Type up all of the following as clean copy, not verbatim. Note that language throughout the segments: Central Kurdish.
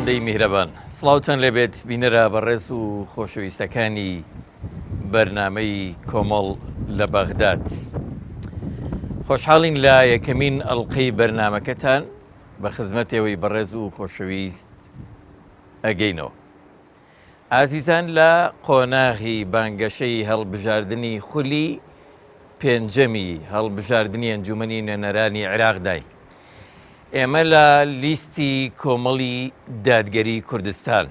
دەی میهرەبان سڵاوتان لێبێت بینەرە بەڕێز و خۆشەویستەکانی بەرنامەی کۆمەڵ لە بەغداد. خۆشحاڵین لە یەکەمین ئەڵقەی بەرنمەکەتان بە خزمەتەوەی بەڕێز و خۆشەویست ئەگەینەوە. ئازیزان لە قۆناغی بانگەشەی هەڵبژاردننی خولی پێنجەمی هەڵبژاردننی ئەنجومەنی نوێنەرانی عێراقداین. ئێمە لە لیستی کۆمەڵی دادگەری کوردستان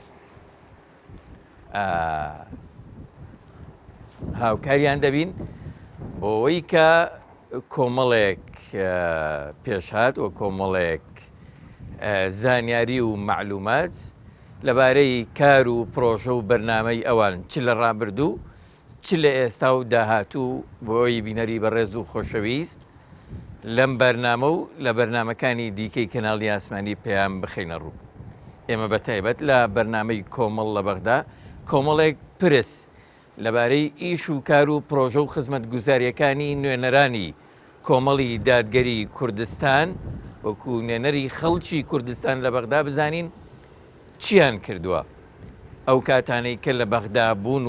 هاوکاریان دەبین بۆەوەی کە کۆمەڵێک پێشهات و کۆمەڵێک زانیاری و معلومات لەبارەی کار و پرۆژە و بەرنامەی ئەوان چ لە ڕابردوو چ لە ئێستا و داهاتوو بۆی بینەری بەڕێز و خۆشەویست لەم بەرنامە و لە بەرنمەکانی دیکەی کەناڵی ئاسمانی پێیان بخینە ڕوو. ئێمە بە تایبەت لە بەرنامەی کۆمەڵ لە بەغدا کۆمەڵێک پرس لەبارەی ئیش و کار و پرۆژە و خزمەت گوزاریەکانی نوێنەرانی کۆمەڵی دادگەری کوردستان وەکو نوێنەری خەڵکی کوردستان لە بەغدا بزانین چیان کردووە. ئەو کاتانەی کە لە بەغدا بوون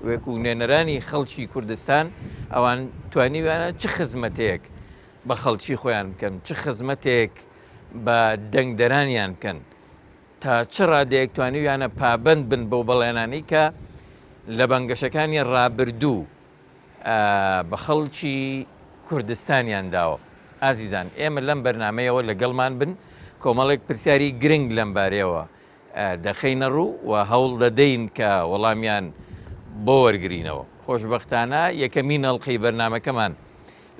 وەکو نوێنەرانی خەڵکی کوردستان ئەوان توانیویانە چ خزمەتێک بە خەڵکی خۆیان بکەن، چ خزمەتێک بە دەنگدەرانیان بکەن، تا چ ڕادەیەک توانیویانە پابند بن بەو بەڵێنانی کە لە بەنگەشەکانی ڕابردوو بە خەڵکی کوردستانیان داوە. ئازیزان ئێمە لەم بەرنمەیەوە لەگەڵمان بن کۆمەڵێک پرسیاری گرنگ لەم بارەیەوە دەخینە ڕوو و هەوڵ دەدەین کە وەڵامیان بۆ وەرگرینەوە. خۆشبەختانە یەکەمین ئەڵقەی بەرنمەکەمان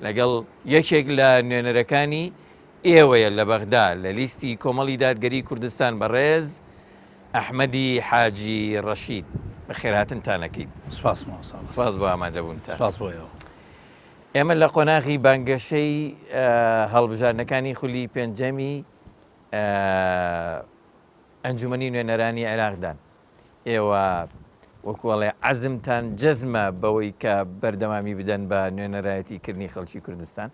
لەگەڵ یەکێک لە نوێنەرەکانی ئێوەیە لە بەغدا لە لیستی کۆمەڵی دادگەری کوردستان بەڕێز ئەحمەدی حاجی ڕەشید. بەخێرهاتنتانەکەیت. سپاس بۆ ئامادەبوونتان. سپاس بۆیەوە. ئێمە لە قۆناغی بانگەشەی هەڵبژاردنەکانی خولی پێنجەمی ئەنجومەنی نوێنەرانی عێراقدان. ئێوە وەکوڵێ عەزمتان جەزمە بەوەی کە بەردەوامی بدەن بە نوێنەرایەتیکردنی خەڵکی کوردستان.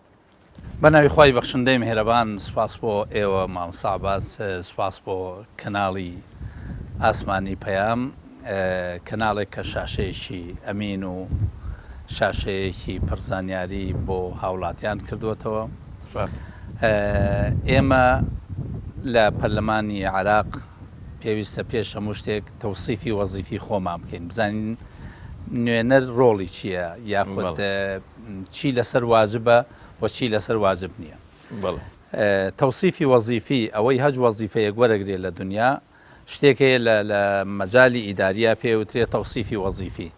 بە ناوی خی بەخشندەی میهرەبان، سپاس بۆ ئێوە مامۆستا عەباس، سپاس بۆ کەناڵی ئاسمانی پەیام، کەناڵێک کە شاشەیەکی ئەمین و شاشەیەکی پڕزانیاری بۆ هاوڵاتیان کردووەتەوە. ئێمە لە پەرلەمانی عێراق پێویستە پێش هەموو شتێک تەوسیفی وەزیفی خۆمان بکەین، بزانین نوێنەر ڕۆڵی چییە، یاخود چی لەسەر واجبە و چی لەسەر واجب نییە. تەوسیفی وەزیفی ئەوەی هەج وەزیفەیەک وەرەگرێت لە دنیا شتێکەیە لە مەجای ئیداریە پێوترێت تەوسیفی وەزیفی،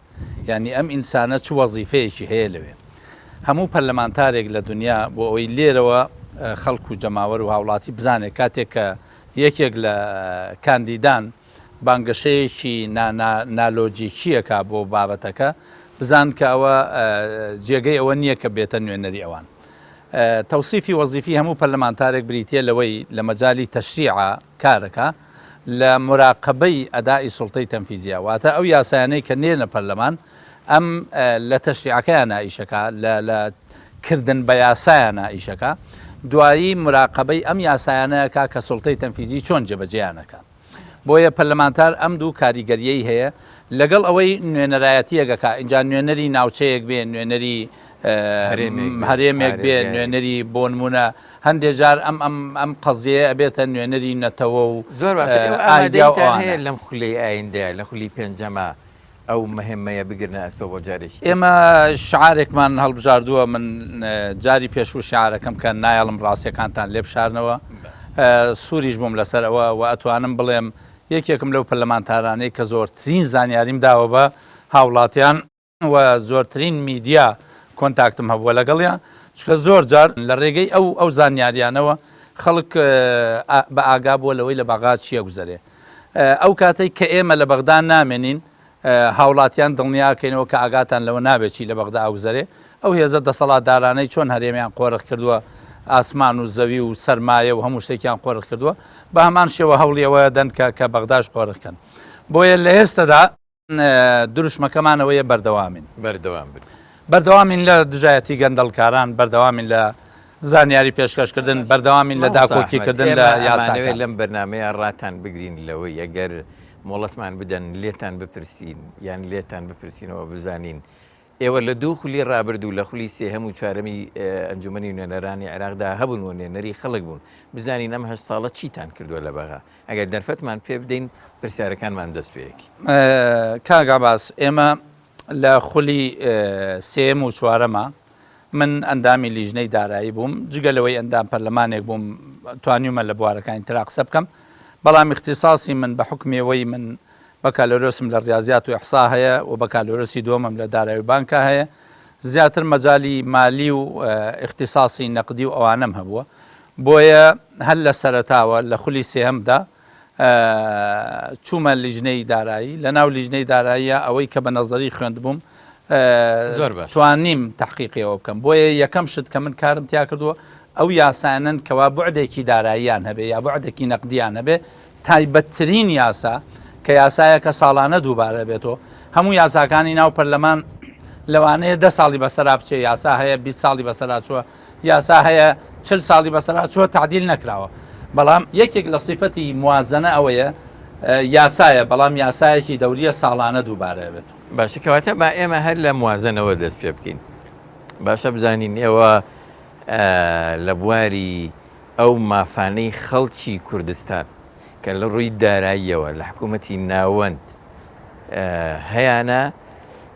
یعنی ئەم ئینسانە چ وەزیفەیەکی هەیە لەوێ. هەموو پەرلەمانتارێک لە دنیا بۆ ئەوەی لێرەوە خەڵک و جەماوەر و هاوڵاتی بزانێت کاتێک کە یەکێک لە کاندیدان بانگەشەیەکی نالۆجیکیەکە بۆ بابەتەکە بزان کە ئەوە جێگەی ئەوە نییە کە بێتە نوێنەری ئەوان. تەوسیفی وەزیفی هەموو پەرلەمانتارێک بریتە لەوەی لە مەجای تەشریع کارەکە لە مراقبەی ئەدای سوڵتەی تەنفیزیە، واتە ئەو یاسایانەی کە نێنە پەرلەمان ئەم لە تەشریعەکەیان نائیشەکە لە کردن بە یاسایان نائیشەکە، دوایی مراقبەی ئەم یاسایانەیەکە کە سوڵتەی تەنفیزی چۆن جێبەجێیانەکە. بۆیە پەرلەمانتار ئەم دوو کاریگەریەی هەیە لەگەڵ ئەوەی نوێنەرایەتیەکەکە، اینجا نوێنەری ناوچەیەک بێ، نوێنەری هەرێمێک بێ، نوێنەری بۆ نمونە هەندێک جار ئەم قەزیە ئەبێتە نوێنەری نەتەوە و زۆر باشە لەم خولی ئایندەیە لە خولی پێنجەمە ئەو مهمەیە بگرنە ئەستۆ بۆ جارێکی. ئێمە شعارێکمان هەڵبژاردووە، من جاری پێشوو شعارەکەم کە نایەڵم ڕاستیەکانتان لێ بشارنەوە، سووریش بووم لەسەرەوە و ئەتوانم بڵێم یەکێکم لەو پەرلەمانتارانەی کە زۆرترین زانیاریم داوە بە هاوڵاتیان و زۆرترین میدیا کۆنتاکتم هەبووە لەگەڵیان، چکە زۆر جار لە ڕێگەی ئەو زانیاریانەوە خەڵک بە ئاگا بووە لەوەی لە بەغداد چییە گوزەرێ. ئەو کاتەی کە ئێمە لە بەغدا نامێنین هاوڵاتیان دڵنیاکەینەوە کە ئاگاتان لەوە نابێت چی لە بەغدا ئاگوزەرێ. ئەو هێزە دەسەڵاتدارانەی چۆن هەرێمیان قۆرغ کردووە، ئاسمان و زەوی و سەرمایە و هەموو شتێکیان قۆرغ کردووە، بە هەمان شێوە هەوڵیەوە دەن کە بەغداش قۆرغکەن. بۆیە لە ئێستادا دروشمەکەمانەوەیە بەردەوامین بەردەوامین لە دژایەتی گەندەڵکاران، بەردەوامین لە زانیاری پێشکەشکردن بەردەوامین لە داکۆکیکردن لە یاساکان لەم بەرنمەیە ڕاتان بگرین لەوەی ئەگەر مۆڵەتمان بدەن لێتان بپرسین یان لێتان بپرسینەوە بزانین ئێوە لە دوو خولی ڕابردوو لە خولی سێهەم و چوارەمی ئەنجومەنی نوێنەرانی عێراقدا هەبوون و نوێنەری خەڵک بوون بزانین ئەم 8 ساڵە چیتان کردووە لە بەغا ئەگەر دەرفەتمان پێ بدەین پرسیارەکانمان دەست پێیەکی کاگاباس ئێمە لە خولی سێم و چوارەمە من ئەندامی لیژنەی دارایی بووم جگەلەوەی ئەندام پەرلەمانێک بووم توانیومە لە بوارەکانی ترا قسە بکەم بەڵام اختصاصی من بە حکمێەوەی من بەکالۆرۆسم لە ڕاضیات و ئەحسا هەیە و بەکالۆرسی دووەمم لە دارایی بانکە هەیە زیاتر مەجای مالی و اختصاصی نەقدی و ئەوانەم هەبووە بۆیە هەر لە سەرەتاوە لە خولی سێهەمدا چوومە لیژنەی دارایی لە ناو لیژنەی داراییە ئەوەی کە بە نەزەری خوێندبووم توانیم تحقیقیەوە بکەم بۆیە یەکەم شت کە من کارم تیا کردووە ئەو یاسانن کەوا بوعدێکی داراییان هەبێ یا بوعدێکی نەقدیان هەبێ تایبەتترین یاسا کە یاسایەکە ساڵانە دووبارە بێتەوە هەموو یاساکانی ناو پەرلەمان لەوانەیە 10 ساڵی بەسەرا بچێ یاسا هەیە 20 ساڵی بەسەرا چووە یاسا هەیە 40 ساڵی بەسەرا چووە تعدیل نەکراوە بەڵام یەکێک لە صیفەتی موازنە ئەوەیە یاسایە بەڵام یاسایەکی دەوریە ساڵانە دووبارە بێت باشە کەواتە با ئێمە هەر لە موازنەوە دەست پێ بکەین باشە بزانین ئێوە لە بواری ئەو مافانەی خەڵکی کوردستان کە لە ڕووی داراییەوە لە حکوومەتی ناوەند هەیەە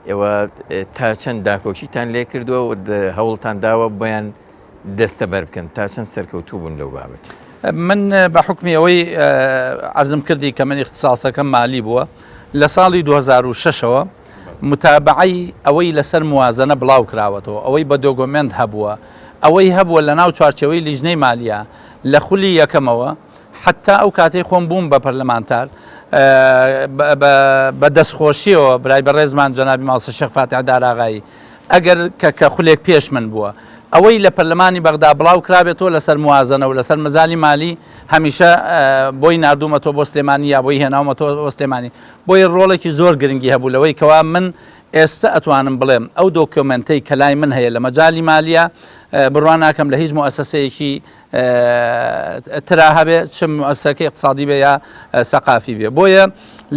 ئێوە تا چەند داکۆکیتان لێ کردووە و هەوڵتان داوە بۆیان دەستە بەر بکەن تا چەند سەرکەوتوو بوون لەو بابەت من بە حکمی ئەوەی عەرزم کردی کە من اختصاسەکەم مالی بووە لە ساڵی 2006ەوە متابعی ئەوەی لەسەر موازنە بڵاو کراوەتەوە ئەوەی بە دۆگۆمنت هەبووە ئەوەی هەبووە لە ناو چوارچەوەی لیژنەی مالیە لە خولی یەکەمەوە حتا ئەو کاتەی خۆم بووم بە پەرلەمانتار بە دەستخۆشیەوە برای بەڕێزمان جەنابی ماوسە شێخ فاتح داراغایی ئەگەر کە خولێک پێش من بووە ئەوەی لە پەرلەمانی بەغدا بڵاو کرابێتەوە لەسەر موازنە و لەسەر مەزالی مالی هەمیشە بۆی نردوومەتەوە بۆ سلێمانی یا بۆی هێناومەتەوە بۆ سلێمانی بۆی ڕۆڵێکی زۆر گرنگی هەبوو لەوەی کەوا من ئێستا ئەتوانم بڵێم ئەو دۆکیۆمنتەی کە لای من هەیە لە مەجای مالیە بڕوان ناکەم لە هیچ مؤسسەیەکی ترا هەبێ چ مؤسسەکەی اقتصادی بێ یا سەقافی بێ بۆیە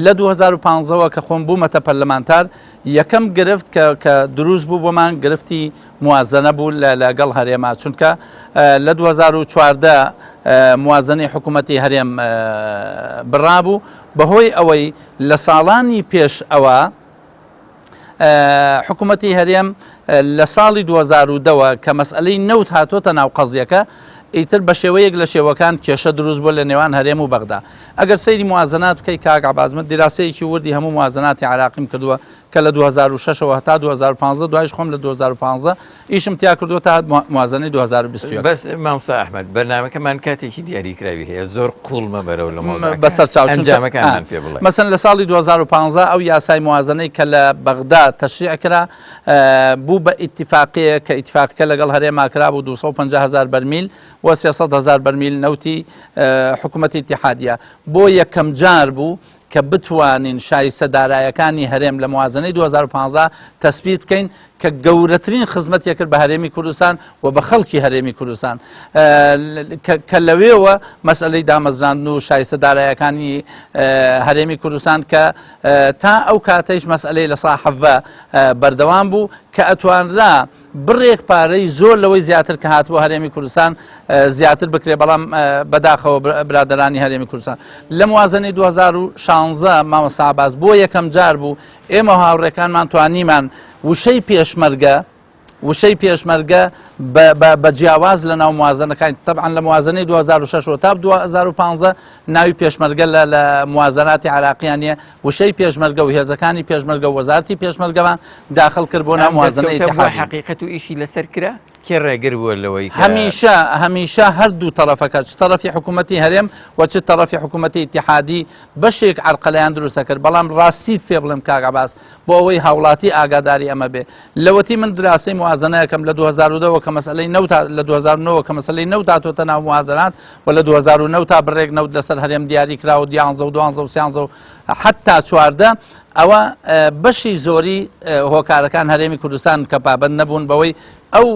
لە 2015ەوە کە خۆم بوومەتە پەرلەمانتار یەکەم گرفت کە دروست بوو بۆمان گرفتی موازنە بوو لەگەڵ هەرێما چونکە لە 2014 موازنەی حکوومەتی هەرێم بڕابوو بەهۆی ئەوەی لە ساڵانی پێش ئەوە حکوومەتی هەرێم لە ساڵی 2010ەوە کە مەسئلەی نەوت هاتوۆتە ناو قەزیەکە ئیتر بە شێوەیەک لە شێوەکان کێشە دروست بۆ لە نێوان هەرێم و بەغدا ئەگەر سەیری موازنات بکەی کاک عەباسمەد دیراسەیەکی وردی هەموو موازناتی عراقیم کردووە کە لە 2006ەوە هەتا 2015 دوایش خۆم لە 2015 ئیشم تیا کردووە تا موازنەی 2020 بەس مامۆستا ئەحمەد بەرنامەکەمان کاتێکی دیاریکراوی هەیە زۆر قوڵمە بەرەو لە بەسەر ئەنجامەکانمان پێ بڵێ مەسەن لە ساڵی 2015 ئەو یاسای موازنەی کە لە بەغدا تەشریع کرا بوو بە ئیتیفاقیە کە ئیتیفاقەکە لەگەڵ هەرێما کرا بوو 250,000 بەرمیل و 300,000 بەرمیل نەوتی حکوومەتی ئیتیحادیە بۆ یەکەم جار بوو کە بتوانین شایستە دارایەکانی هەرێم لە موازنەی 2015 تەسبیت بکەین کە گەورەترین خزمەتیە کرد بە هەرێمی کوردستان و بە خەڵکی هەرێمی کوردستان کە لەوێەوە مەسئلەی دامەزراندن و شایستە دارایەکانی هەرێمی کوردستان کە تا ئەو کاتەیش مەسئلەی لە ساحەڤە بەردەوام بوو کە ئەتوانرا بڕێک پارەی زۆر لەوەی زیاتر کە هاتووە هەرێمی کوردستان زیاتر بکرێ بەڵام بەداخەوە برادەرانی هەرێمی کوردستان لە موازنەی 2016 مامۆستا عەباس بۆ یەکەم جار بوو ئێمە هاوڕێکانمان توانیمان وشەی پێشمەرگە بە جیاواز لە ناو موازنەکان طبعا لە موازنەی 2006 تا 2015 ناوی پێشمەرگە لە موازناتی عراقیانە وشەی پێشمەرگە و هێزەکانی پێشمەرگە و وەزارەتی پێشمەرگەمان داخل کرد بۆ ناو موازنەی ئیتیحادیە حقیقەت و ئیشی لەسەر کرا کێ ڕێگر بووە لەوەی هەمیشە هەردوو تەرەفەکە چ تەرەفی حکوومەتی هەرێم و چ تەرەفی حکوومەتی ئیتیحادی بەشێک عەرقەلەیان دروستە کرد بەڵام ڕاستیت پێ بڵێم کاک عەباس بۆ ئەوەی هاوڵاتی ئاگاداری ئەمە بێ لەوەتی من دراسی موازنەیەکەم لە 2010 کە مەسئلەی نەوت لە 2009 کە مەسئلەی نەوت هاتوۆتە ناو موازنات و لە 2009 تا بڕێک نەوت لەسەر هەرێم دیاری کراوە 11 و 12 و 13 حتا 14 ئەوە بەشی زۆری هۆکارەکان هەرێمی کوردستان کە پابەند نەبوون بەوەی ئەو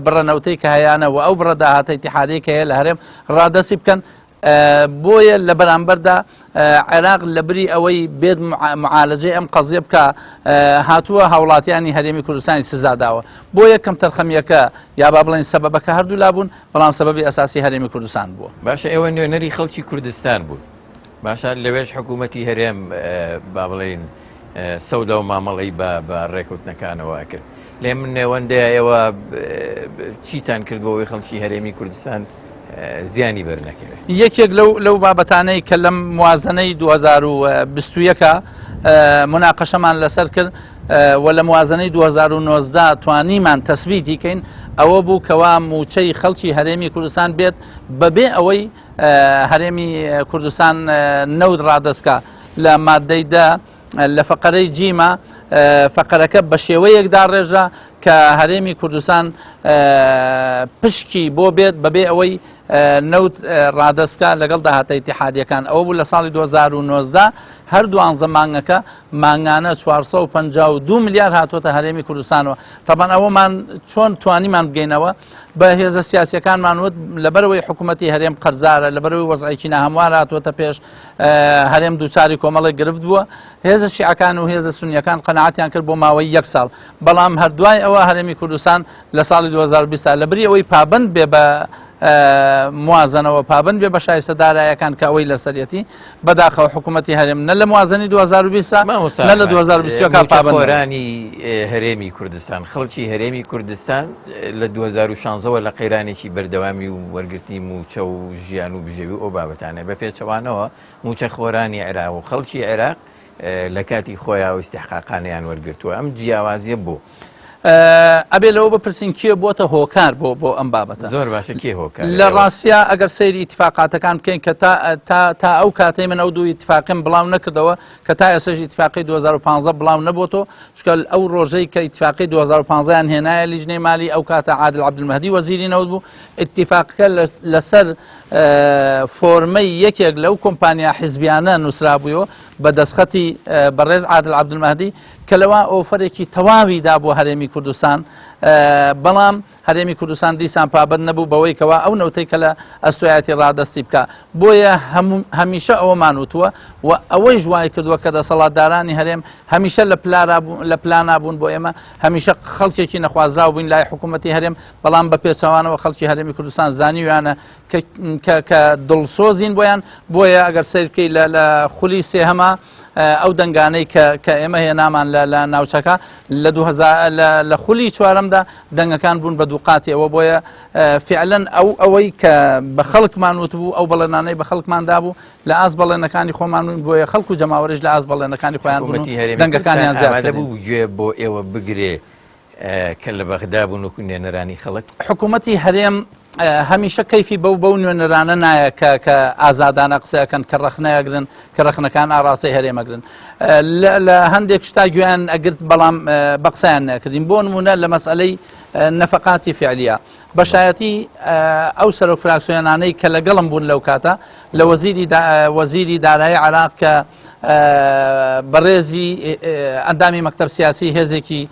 بڕەنەوتەی کە هەیەە و ئەو بڕەداهاتە ئیتیحادیە کە هەیە لە هەرێم ڕادەسی بکەن. بۆیە لە بەرامبەردا عێراق لە بری ئەوەی بێت معالەجەی ئەم قەزیە بکە هاتووە هاوڵاتیانی هەرێمی کوردستانی سزاداوە. بۆ یەکەم تەرخەمیەکە یا با بڵێن سەبەبەکە هەردوو لابوون، بەڵام سەبەبی ئەساسی هەرێمی کوردستان بووە. باشە ئێوە نوێنەری خەڵکی کوردستان بوون، باشە لەوێش حکوومەتی هەرێم با بڵێن سەودا و مامەڵی بە ڕێکوتنەکانەوە کرد. لێ من نێوەندەیە ئێوە چیتان کردبەوەی خەڵکی هەرێمی کوردستان زیانی بەرنەکەوێت؟ یەکێک لەو بابەتانەی کە لەم موازنەی 2021 مناقەشەمان لەسەر کرد و لە موازنەی 2019 توانیمان تەسبیتی کەین، ئەوە بوو کەوا موچەی خەڵکی هەرێمی کوردستان بێت بەبێ ئەوەی هەرێمی کوردستان نەود ڕادەست بکە لە مادەیدا لە فەقەرەی جیمە فەقەرەکە بە شێوەیەکدا ڕێژە کە هەرێمی کوردستان پشکی بۆ بێت بەبێ ئەوەی نەوت ڕادەست بکە لەگەڵ داهاتە ئیتیحادیەکان. ئەوە بوو لە ساڵی 2019 هەردوو مانگەکە مانگانە 452 ملیار هاتوۆتە هەرێمی کوردستانەوە. تەبەن ئەوەمان چۆن توانیمان بگەینەوە بە هێزە سیاسیەکانمان وت لەبەرەوەی حکوومەتی هەرێم قەرزارە، لەبەرەوەی وەزعێکی ناهەموار هاتوۆتە پێش هەرێم دووچاری کۆمەڵی گرفت بووە. هێزە شیعەکان و هێزە سونیەکان قەنەعەتیان کرد بۆ ماوەی 1 ساڵ، بەڵام هەردوای ئەوە هەرێمی کوردستان لە ساڵی 2020 لەبری ئەوەی پابند بێ بە موازنەوە پابند بێ بە شایستەدارایەکان کە ئەوەی لەسەرەتی بەداخەوە حکوومەتی هەرێم نە لە موازنی 2020 نە لە 2020 پابندۆرانی هەرێمی کوردستان خەڵکی هەرێمی کوردستان لە 2016 لە قەیرانێکی بەردەوامی و وەرگرتنی موچە و ژیان و بژێوی ئەو بابەتانە بە پێچەوانەوە موچە خۆرانی عێراق و خەڵکی عێراق لە کاتی خۆیان و ئیستیحقاقانیان وەرگرتووە. ئەم جیاوازیە بوو. ئەبێ لەوە بپرسین کێ بۆتە هۆکار بۆ ئەم بابەتە؟ زۆر باشە کێ هۆکار؟ لە ڕاستیا ئەگەر سەیری ئیتفاقاتەکان بکەین کە تا ئەو کاتەی من ئەو دوو ئیتفاقیم بڵاو نەکردەوە کە تا ئێسش ئیتفاقی 2015 بڵاو نەبووەوە، چکە ئەو ڕۆژەی کە ئیتفاقی 2015یان هێنایە لیژنەی مالی ئەو کاتە عادل عەبدولمەهدی وەزیری نەوت بوو. ئیتفاقەکە لەسەر فۆرمەی یەکێک لەو کۆمپانیا حیزبیانە نووسرابوویەوە بە دەستخەتی بەڕێز عادل عەبدولمەهدی کە لەوە ئۆفەرێکی تەواوی دا بۆ هەرێمی کوردستان، بەڵام هەرێمی کوردستان دیسان پابند نەبوو بەوەی کەوا ئەو نەوتەی کە لە ئەستۆیەتی ڕادەستی بکە. بۆیە هەمیشە ئەوەمان وتووە و ئەوەی ژوای کردووە کە دەسەڵاتدارانی هەرێم هەمیشە لە پلانا بوون بۆ ئێمە، هەمیشە خەڵکێکی نەخوازراو بووین لای حکوومەتی هەرێم، بەڵام بە پێچەوانەوە خەڵکی هەرێمی کوردستان زانیویانە کە دڵسۆزین بۆیان. بۆیە ئەگەر سیر بکەی لە خولی سێهەما ئەو دەنگانەی کە ئێمە هێنامان لە ناوچەکە لە خولی چوارەمدا دەنگەکان بوون بە دووقاتی ئەوە. بۆیە فعلەن ئەوەی کە بە خەڵکمان وتبوو ئەو بەڵێنانەی بە خەڵکماندا بوو لە ئاز بەڵێنەکانی خۆمان بوون، بۆیە خەڵک و جەماوەریش لە ئاز بەڵێنەکانی خۆیان بوون دەنگەکانیان زیاتر بوو گوێ بۆ ئێوە بگرێ کە لە بەغدا بوون و نوێنەرانی خەڵک. حکوومەتی هەرێم هەمیشە کەیفی بەو نوێنەرانە نایە کە ئازادانە قسەکەن کە ڕەخنەیەگرن کە ڕەخنەکان ئاڕاستی هەرێمەگرن. لە هەندێک شتا گوێیان ئەگرت بەڵام بە قسەیان نەکردین. بۆ نمونە لە مەسئلەی نەفەقاتی فعلیە بەشایەتی ئەو سەرۆک فراکسیۆنانەی کە لەگەڵم بوون لەو کاتە لە وەزیری دارایی عێراق کە بەڕێزی ئەندامی مەکتەب سیاسی هێزێکی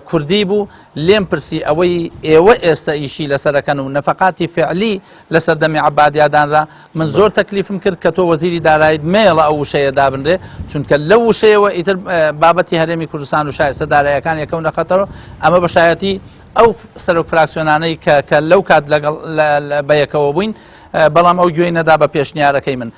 کوردی بوو، لێم پرسی ئەوەی ئێوە ئێستا ئیشی لەسەرەکەن و نەفەقاتی فعلی لەسەر دەمی عەبادیادانرا، من زۆر تەکلیفم کرد کە تۆ وەزیری داراییت مێڵە ئەو وشەیە دابنرێ، چونکە لەو وشەیەوە ئیتر بابەتی هەرێمی کوردستان و شایستە داراییەکان یەکەونە خەتەرەوە. ئەمە بەشایەتی ئەو سەرۆک فراکسیۆنانەی کە لەو کات لەگەڵ بەیەکەوە بووین، بەڵام ئەو گوێی نەدا بە پێشنیارەکەی من.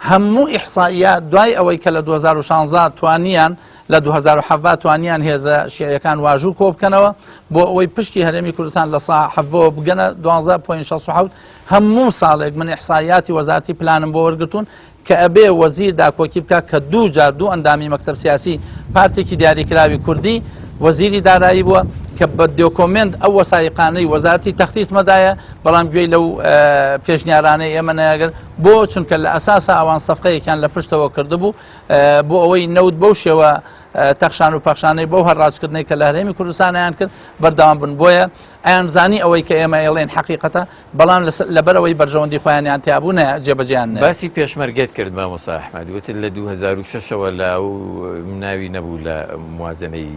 هەموو ئیحسائیات دوای ئەوەی کە لە 2016 توانیان لە 2017 توانیان هێزە شیعەکان واژوو کۆ بکەنەوە بۆ ئەوەی پشتی هەرێمی کوردستان لە ساحەوە بگەنە 12.67. هەموو ساڵێک من ئیحسائیاتی وەزارەتی پلانم بۆ وەرگتون کە ئەبێ وەزیر داکۆکی بکە کە دوو جار دوو ئەندامی مەکتەب سیاسی پارتێکی دیاریکراوی کوردی وەزیری دارایی بووە کە بە دۆکۆمنت ئەو وەسایقانەی وەزارەتی تەختیت مەدایە، بەڵام گوێی لەو پێشنیارانەی ئێمە نەیەگەر بۆ چونکە لە ئەساسا ئەوان سەفقەیەکیان لە پشتەوە کردبوو بۆ ئەوەی نەوت بەو شێوە تەخشان و پەخشانەی بۆ هەڕاستکردنەی کە لە هەرێمی کوردستانیان کرد بەردەوام بن بۆیە ئەیانزانی ئەوەی کە ئێمە ئێڵێن حەقیقەتە بەڵام لەبەرەوەی بەرژەوەندی خۆیانیان تیابوونە جێبەجیان باسی پێشمەرگێت کرد مامۆستا ئەحمەد وتر لە 2006ەوە لە ناوی نەبوو لە موازنەی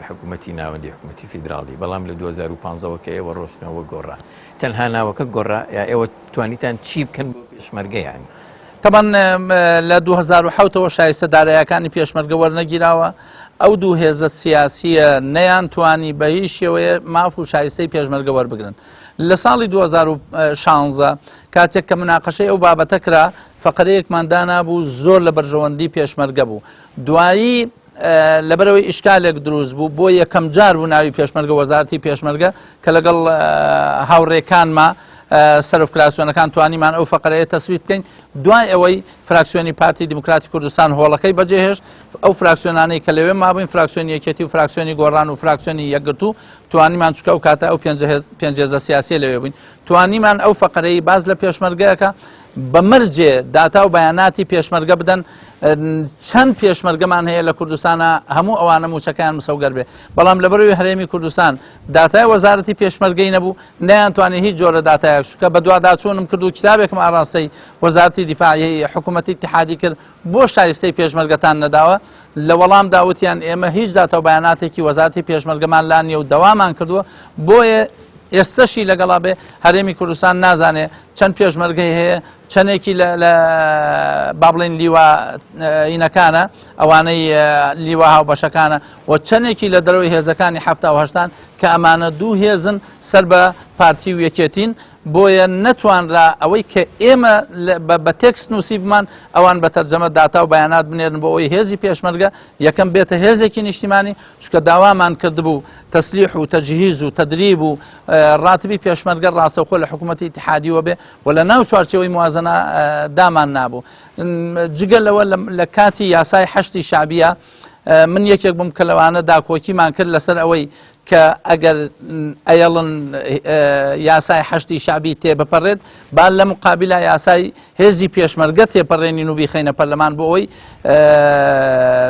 حکوومەتی ناوەندی حکوومەتی فیدراڵی بەڵام لە 2015ەوە کە ئێوە ڕۆشنەوە گۆڕا تەنها ناوەکە گۆڕا یا ئێوە توانیتان چی بکەن بۆ پێشمەرگەیان طبعا لە 2007ەوە شایستە داراییەکانی پێشمەرگە وەرنەگیراوە ئەو دوو هێزە سیاسیە نەیانتوانی بە هیچ شێوەیە ماف و شایستەی پێشمەرگە وەربگرن لە ساڵی 2016 کاتێک کە مناقەشەی ئەو بابەتە کرا فەقەرەیەکماندانا بوو زۆر لە بەرژەوەندی پێشمەرگە بوو دوایی لەبەرەوەی ئیشکالێک دروست بوو بۆ یەکەم جار بوو ناوی پێشمەرگە وەزارەتی پێشمەرگە کە لەگەڵ هاوڕێکانمە سەرۆک فراکسیۆنەکان توانیمان ئەو فەقەرەیە تەسویت بکەین دوای ئەوەی فراکسیۆنی پارتی دیموکراتی کوردستان هۆڵەکەی بەجێهێشت ئەو فراکسیۆنانەی کە لەوێ مابووین فراکسیۆنی یەکێتی و فراکسیۆنی گۆڕان و فراکسیۆنی یەکگرتو توانیمان چکە و کاتە ئەو پێنج هێزە سیاسی لەوێ بووین توانیمان ئەو فەقەرەی باز لە پێشمەرگەیەکە بەمەرجێ داتا و بەیاناتی پێشمەرگە بدەن چەند پێشمەرگەمان هەیە لە کوردستانە هەموو ئەوانە موچەکەیان مسەوگەر بێ بەڵام لەبەرەوەی هەرێمی کوردستان داتای وەزارەتی پێشمەرگەی نەبوو نەیانتوانێت هیچ جۆرە داتایەک چونکە بە دوواداچوونم کرد و کتابێکم ئاڕاستەی وەزارەتی دیفاعی حکوومەتی اتحادی کرد بۆ شایستەی پێشمەرگەتان نەداوە لە وەڵام داوتیان ئێمە هیچ داتا و بەیاناتێکی وەزارەتی پێشمەرگەمان لا نییە و دەوامان کردووە بۆیە ئێستەشی لەگەڵا بێ هەرێمی کوردستان نازانێ چەند پێشمەرگەی هەیە چەندێکی لە با بڵێن لیوائینەکانە ئەوانەی لیوا هاوبەشەکانە و چەندێکی لە دەرەوەی هێزەکانی هەفتا و هەشتان کە ئەمانە دوو هێزن سەر بە پارتی و یەکێتین بۆیە نەتوانرا ئەوەی کە ئێمە بە تێکست نووسیبمان ئەوان بە تەرجەمە داتا و بەیانات بنێرن بۆ ئەوەی هێزی پێشمەرگە یەکەم بێتە هێزێکی نیشتیمانی چونکە داوامان کردبوو تەسلیح و تەجهیز و تەدریب و ڕاتبی پێشمەرگە ڕاستەوخۆ لە حکوومەتی اتحادیوە بێ و لە ناو چوارچێوەی موازنە دامان نابوو جگەل لەوە لە کاتی یاسای حەشتی شعبیە من یەکێک بووم کە لەوانە داکۆکیمان کرد لەسەر ئەوەی کە ئەگەر ئەیڵن یاسای حەشتی شعبی تێبپەڕێت با لە مقابلە یاسای هێزی پێشمەرگە تێپەڕێنین و بیخەینە پەرلەمان بۆ ئەوەی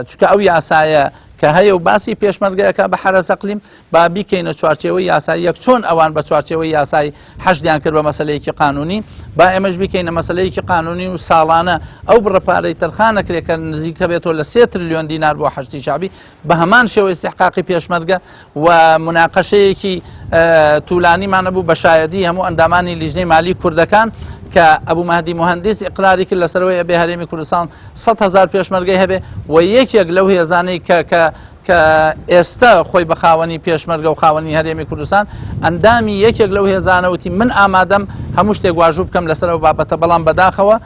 چونکە ئەو یاسایە کە هەیە و باسی پێشمەرگەیەکە بە حرەز ئەقلیم با بیکەینە چوارچێوەی یاسای یەک چۆن ئەوان بە چوارچێوەی یاسای حەشتیان کرد بە مەسەلەیەکی قانونی با ئێمەش بیکەینە مەسەلەیەکی قانونی و ساڵانە ئەو بڕەپارەی تەرخانەکرێت کە نزیکە بێتەوە لە 3 تریلیۆن دینار بۆ حەشتی شعبی بە هەمان شێوەی استحقاقی پێشمەرگە و مناقەشەیەکی توولانیمانە بوو بە شایەدی هەموو ئەندامانی لیژنەی مالی کوردەکان کە ئەبوو مەهدی مهندس ئیقراری کرد لەسەرەوەی ئەبێ هەرێمی کوردستان 100,000 پێشمەرگەی هەبێ و یەکێک لەو هێزانەی کە ئێستا خۆی بە خاوەنی پێشمەرگە و خاوەنی هەرێمی کوردستان ئەندامی یەکێک لەو هێزانەوتی من ئامادەم هەموو شتێک واژوو بکەم لەسەرەوە بابەتە بەڵام بەداخەوە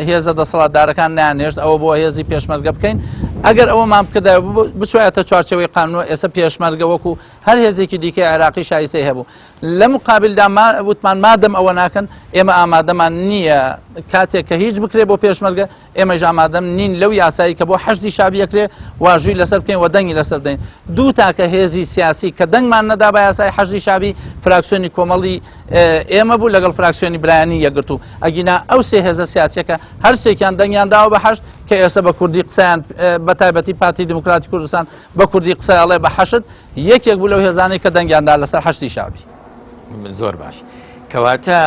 هێزە دەسەڵاتدارەکان نەیانهێشت ئەوە بۆ هێزی پێشمەرگە بکەین ئەگەر ئەوەمان بکردا بچوایەتە چوارچەوەی قانون ئێستا پێشمەرگە وەکو هەر هێزێکی دیکەی عێراقی شایستەی هەبوو لە مقابلدا وتمان مادەم ئەوە ناکەن ئێمە ئامادەمان نییە کاتێک کە هیچ بکرێ بۆ پێشمەرگە ئێمەش ئامادەم نین لەو یاسایی کە بۆ حەشتی شابی ئەکرێ واژووی لەسەر بکەین و دەنگی لەسەر بدەین دوو تاکە هێزی سیاسی کە دەنگمان نەدا بە یاسای حەشتی شابی فراکسیۆنی کۆمەڵی ئێمە بوو لەگەڵ فراکسیۆنی برایانی یەکگرتو ئەگینا ئەو سێ هێزە سیاسیەکە هەر سێکیان دەنگیان داوە بە حەشت کە ئێستا بە کوردی قسەیان بە تایبەتی پارتی دیموکراتی کوردستان بە کوردی قسەیاڵێ بە حەشت یەکێک بوو لەو هێزانەی کە دەنگیاندا لەسەر حەشتی شابی زۆر باش کەواتە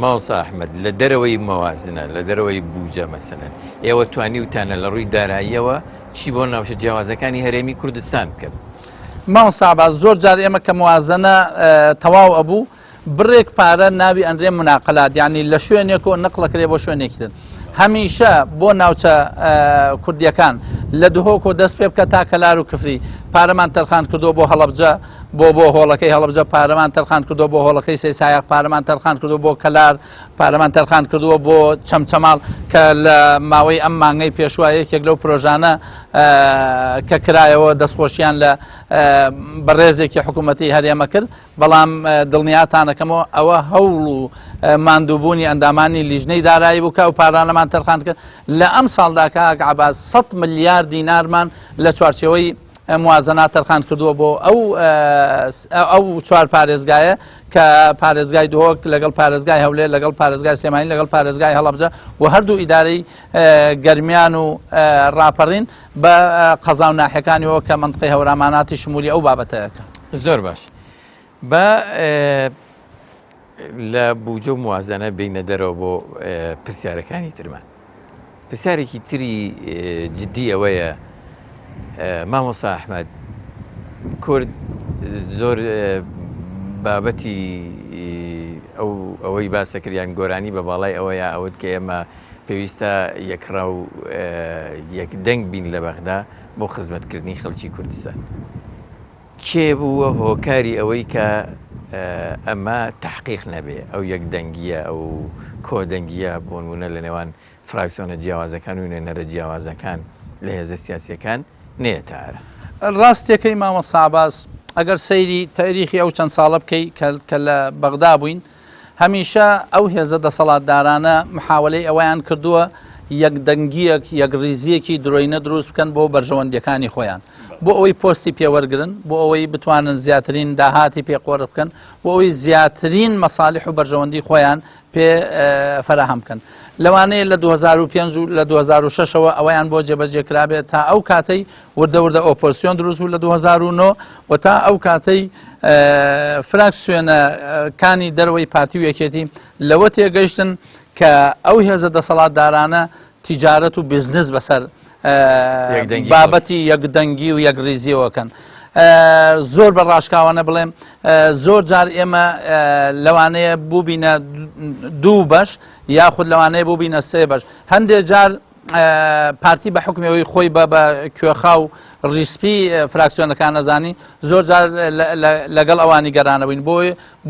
ماوەسا ئەحمەد لە دەرەوەی مەوازنە لە دەرەوەی بوجە مەسەلەن ئێوە توانیوتانە لە ڕووی داراییەوە چی بۆ ناوچە جیاوازەکانی هەرێمی کوردستان بکەن ماوەسا باز زۆر جار ئێمە کە موازنە تەواو ئەبوو بڕێک پارە ناوی ئەنرێ مناقلات یعنی لە شوێنێکەوە نەقڵەکرێ بۆ شوێنێکی تر هەمیشە بۆ ناوچە کوردیەکان لە دهۆکۆ دەست پێ بکە تا کەلار و کفری پارەمان تەرخان کردو بۆ هەڵەبجە بۆ هۆڵەکەی هەڵەبجە پارەمان تەرخان کردو بۆ هۆڵەکەی سەیسایەق پارەمان تەرخان کردو بۆ کەلار پارەمان تەرخان کردووە بۆ چەمچەماڵ کە لە ماوەی ئەم مانگەی پێشوایەکێک لەو پرۆژانە کە کرایەوە دەستخۆشییان لە بەڕێزێکی حکوومەتی هەرێمە کرد بەڵام دڵنیاتانەکەمەوە ئەوە هەوڵ و ماندووبوونی ئەندامانی لیژنەی دارایی بووکە و پارانەمان تەرخان کرد لە ئەم ساڵدا کاک عەباس 100 ملیار دینارمان لە چوارچێوەی موازنات تەرخان کردووە بۆ ئەو چوار پارێزگایە کە پارێزگای دۆک لەگەڵ پارێزگای هەولێر لەگەڵ پارێزگای سلێمانی لەگەڵ پارێزگای هەڵەبجە و هەردوو ئیدارەی گەرمیان و ڕاپەڕین بە قەزا و ناحیەکانیەوە کە منطقەی هەوراماناتی شمولی ئەو بابەتەیەکە. زۆر باش بە لە بوجە و موازنە بینە دەرەوە بۆ پرسیارەکانی ترمان. پرسیارێکی تری جددی ئەوەیە مامۆستا ئەحمەد کورد زۆر بابەتی ئەوەی باسەکردیان گۆرانی بە باڵای ئەوەیە ئەوت کە ئێمە پێویستە یەکڕا و یەکدەنگ بین لە بەغدا بۆ خزمەتکردنی خەڵکی کوردستان. کێ بووە هۆکاری ئەوەی کە ئەمە تحقیق نەبێ ئەو یەکدەنگیە ئەو کۆدەنگیە بۆ نمونە لە نێوان فراکسیۆنە جیاوازەکان و نوێنەرە جیاوازەکان لە هێزە سیاسیەکان نێتارە. ڕاستیەکەی مامۆستا عەباس ئەگەر سەیری تاریخی ئەو چەند ساڵە بکەی کە لە بەغدا بووین هەمیشە ئەو هێزە دەسەڵاتدارانە محاولەی ئەوەیان کردووە یەکدەنگیەک یەکڕیزیەکی درۆینە دروست بکەن بۆ بەرژەوەندیەکانی خۆیان بۆ ئەوەی پۆستی پێوەرگرن بۆ ئەوەی بتوانن زیاترین داهاتی پێقۆڕ بکەن بۆ ئەوەی زیاترین مەسالیح و بەرژەوەندی خۆیان پێ فەراهەم بکەن. لەوانەیە لە 2005 و لە 2006ەوە ئەوەیان بۆ جێبەجێکرابێت تا ئەو کاتەی وردە ئۆپۆزیسیۆن دروست بوو لە 2009 و تا ئەو کاتەی فراکسیۆنەکانی دەرەوەی پارتی و یەکێتی لەوە تێگەیشتن کە ئەو هێزە دەسەڵاتدارانە تیجارەت و بیزنس بەسەر بابەتی یەکدەنگی و یەکڕیزیەوەکەن. زۆر بە ڕاشکاوانە بڵێم زۆر جار ئێمە لەوانەیە بووبینە دوو بەش یاخود لەوانەیە بووبینە سێ بەش. هەندێک جار پارتی بە حکمەوەی خۆی بە کوێخا و ڕیسپی فراکسیۆنەکان نەزانی زۆر جار لەگەڵ ئەوانی گەرانەبووین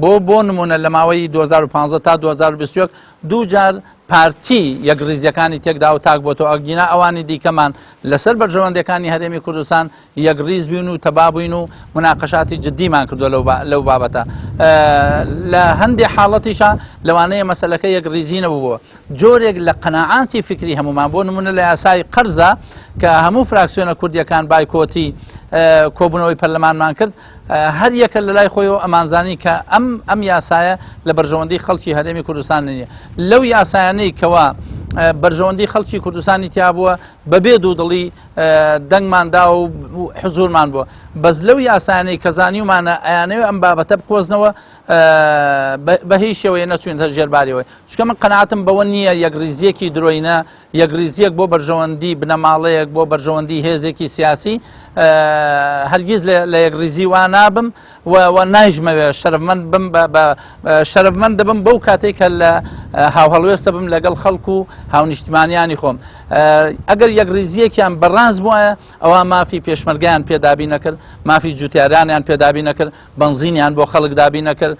بۆ نمونە لە ماوەی 2015 تا 2021 دوو جار پارتی یەکڕیزیەکانی تێکدا و تاک بۆ تۆ ئەگینا ئەوانی دیکەمان لەسەر بەرژەوەندەکانی هەرێمی کوردستان یەکڕیز بوون و تەبابووین و مناقەشاتی جددیمان کردو لەو بابەتە. لە هەندێک حاڵەتیشە لەوانەیە مەسەلەکە یەکڕیزی نەبووە جۆرێک لە قەناعاتی فکری هەمومان بۆ نمونە لە یاسای قەرزە کە هەموو فراکسیۆنە کوردیەکان بایکۆتی کۆبوونەوەی پەرلەمانمان کرد هەر یەکە لە لای خۆیەوە ئەمانزانی کە ئەم یاسایە لە بەرژەوەندی خەڵکی هەرێمی کوردستان نییە. لەو یاسایانەی کەوا بەرژەوەندی خەڵکی کوردستانی تیا بووە بەبێ دوودڵی دەنگماندا و حزورمان بووە بەس لەو یاسایانەی کە زانیومانە ئەیانەوە ئەم بابەتە بکۆزنەوە بە هیچ شێوەیە نەچوێنە ژێرباریەوە. چونکە من قەناعەتم بەوە نییە یەکڕیزیەکی درۆینە یەکڕیزیەک بۆ بەرژەوەندی بنەماڵەیەک بۆ بەرژەوەندی هێزێکی سیاسی هەرگیز لە یەکڕیزی وا نابم و نایژمەوێ شەرەفمەند دەبم بەو کاتێک کە لە هاوهەڵوێستە بم لەگەڵ خەڵک و هاونیشتمانیانی خۆم. ئەگەر یەکڕیزیەکیان بەڕاست بووە ئەوە مافی پێشمەرگیان پێدابی نەکرد مافی جوتیارانیان پێدابی نەکرد بنزینیان بۆ خەڵک دابی نەکرد